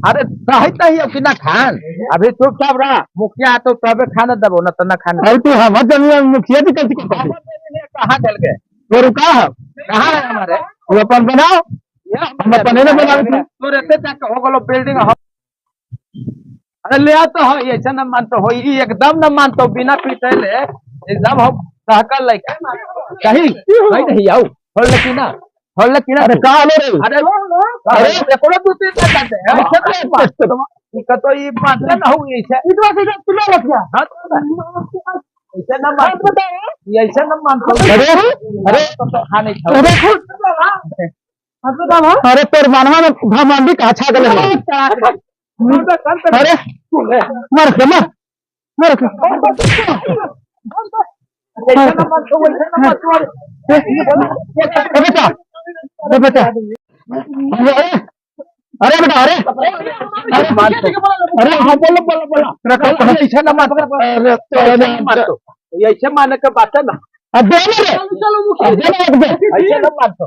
अरे कहता ही अब ना खान अभी चुपचाप रहा मुखिया तो तबे खाना दबो न तो न खाना अरे तू हम जमीन मुखिया जी कैसे कहाँ चल गए तो रुका है कहाँ है हमारे तू अपन बनाओ हम अपने ना बना तो रहते तक हो गलो बिल्डिंग अरे ले तो हो ऐसा न मानतो हो ई एकदम न मानतो बिना पीटे ले एकदम हो सहकल लइका कहीं कहीं नहीं आओ होल लेकिन अरे कहाँ लो रे अरे अरे देखो तू तीन करते हैं ऐसा तो ये मानते न हो ऐसे इतना सीधा तुला रख गया हां ऐसे न मानतो ऐसे न मानतो अरे अरे तो खाने अरे खुद अरे तेरे मनवा में घमंडी का अच्छा गले अरे मर के मर के बेटा बेटा अरे बेटा अरे अरे हाँ बोलो बोलो बोलो ऐसे न मानतो ऐसे माने के बात है ना ऐसे न मानतो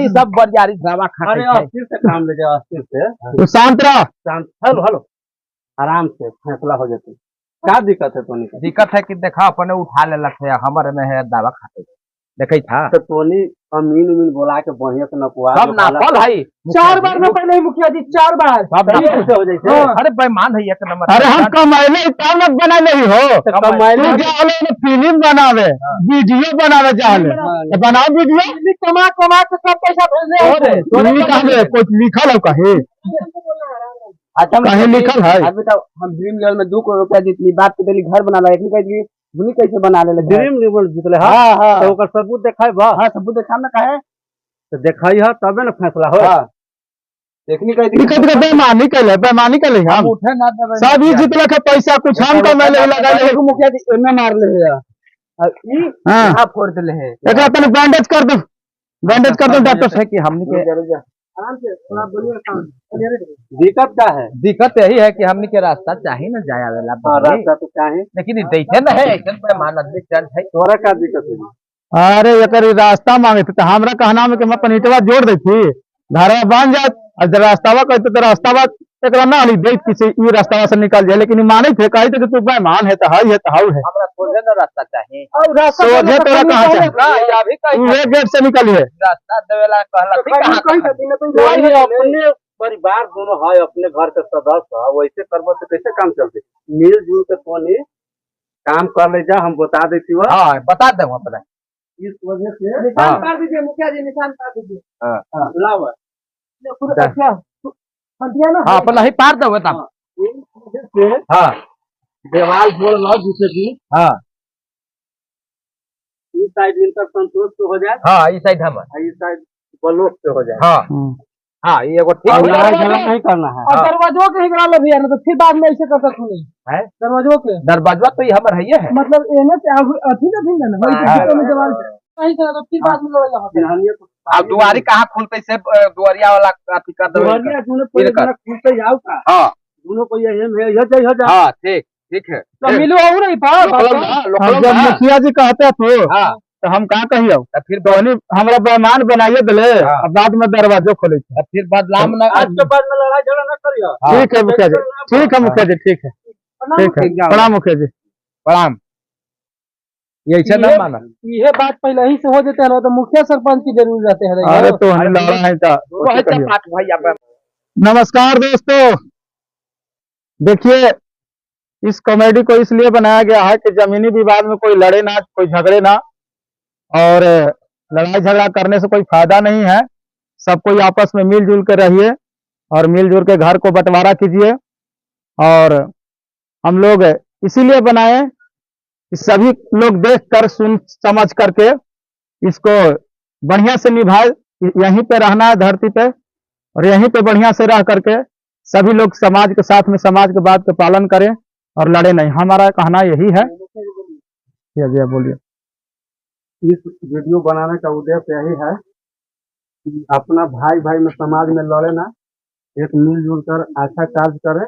सब बरियारी दवा खा अस्थिर से काम ले जाओ अस्थिर से तो शांत रहो शांत हेलो हेलो आराम से फैसला हो जाते क्या दिक्कत है तोनी दिक्कत है कि देखा अपने उठा ले लखे हमारे में है दवा खाते देखे था तो तोनी अमीन उमीन बोला के बढ़िया से नपुआ सब नापल है 4 बार न पहले मुखिया जी 4 बार सब नापल कैसे हो जैसे अरे बेईमान है एक नंबर अरे हम कमाइले काम मत बना नहीं हो कमाइले फिल्म बनावे वीडियो बनावे चाहले बनाओ वीडियो कमा कमा के सब पैसा भेजने हो रे कुछ लिखल है कहे अच्छा कहीं लिखल है अभी तो हम ड्रीम लेवल में 2 करोड़ रुपया जितनी बात के दिल्ली घर बना ला एक कह भूमि कैसे बना ले ड्रीम लेवल जितले हां हां तो ओकर सबूत देखाई बा हां सबूत देखा ना काहे तो देखाई है तबे ना फैसला हो हां देखनी कह दी दिक्कत बेईमानी कर ले हम उठे ना देवे सब ही जितला के पैसा कुछ हम कमाइले लगा ले मुखिया जी एने मार ले है ई हां फोड़ देले है एकरा तने बैंडेज कर दो डॉक्टर है कि हमने के आराम से थोड़ा बोलिए दिक्कत क्या है दिक्कत यही है कि हमने के रास्ता चाहिए ना जाया वाला रास्ता तो चाहे लेकिन देखे ना है ऐसा बेईमान आदमी चल है तोरा क्या दिक्कत है अरे एकर रास्ता मांगे थे हमरा कहना में कि मैं पनीटवा जोड़ दे थी घर बन जात और जब रास्तावा कहते तो रास्तावा एकरा ना ली दे किसी ई रास्तावा से निकल जाए लेकिन माने थे कही थे कि तू बेईमान है तो हाउ है हमरा सोझे ना रास्ता चाहिए और रास्ता सोझे तोरा कहां से ना या भी कहीं ये गेट से निकलिए रास्ता देवेला कहला कहीं अपने परिवार दोनों है अपने घर के सदस्य है वैसे करबो तो कैसे काम चलते मिलजुल के तोनी काम कर ले जा हम बता देती हूँ हां बता दे अपने इस वजह से निशान कर दीजिए मुखिया जी निशान कर दीजिए हां लाओ हां अपना ही पार दो बता हां देवाल जोड़ लो दूसरे की हां इस साइड इनका संतोष तो हो जाए हां इस साइड हम इस साइड ब्लॉक पे हो जाए हां हां ये एगो ठीक नहीं करना है और दरवाजों के हिगरा लो भैया तो फिर बाद में ऐसे कर सकते नहीं है दरवाजों के दरवाजा तो ये हमर है मतलब एने से अथी ना भिन्न ना वही तो दीवार नहीं तो फिर बाद में लगा अब दुआरी कहाँ खुलते से दुआरिया वाला अथी कर दो दुआरिया दोनों पहले जरा खुलते जाओ का हां दोनों को ये है ये जय हो जा हां ठीक ठीक है तो मिलो और नहीं पा जब मुखिया जी कहते थे हां तो हम कहाँ कहियो फिर दोनी हमरा बेईमान बनाइए दिले अब बाद में दरवाजो खोले फिर बदलाम ना आज के बाद में लड़ाई झगड़ा न करियो ठीक है मुखिया जी ठीक है मुखिया जी ठीक है प्रणाम मुखिया जी प्रणाम ये ऐसा ना माना ये बात पहले ही से हो जाते हैं तो मुखिया सरपंच की जरूर रहते हैं अरे तो हम लड़ा है पाठ भाई आप नमस्कार दोस्तों देखिए इस कॉमेडी को इसलिए बनाया गया है कि जमीनी विवाद में कोई लड़े ना कोई झगड़े ना और लड़ाई झगड़ा करने से कोई फायदा नहीं है सब कोई आपस में मिलजुल के रहिए और मिलजुल के घर को बंटवारा कीजिए और हम लोग इसीलिए बनाए कि सभी लोग देख कर सुन समझ करके इसको बढ़िया से निभाए यहीं पे रहना है धरती पे और यहीं पे बढ़िया से रह करके सभी लोग समाज के साथ में समाज के बात के पालन करें और लड़े नहीं हमारा कहना यही है भैया बोलिए इस वीडियो बनाने का उद्देश्य यही है कि अपना भाई भाई में समाज में लड़े ना एक मिलजुल कर अच्छा कार्य करें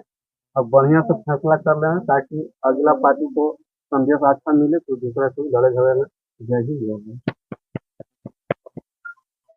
और बढ़िया से फैसला कर लें ताकि अगला पार्टी को संदेश अच्छा मिले तो दूसरा कोई लड़े झगड़े में जय ही लोग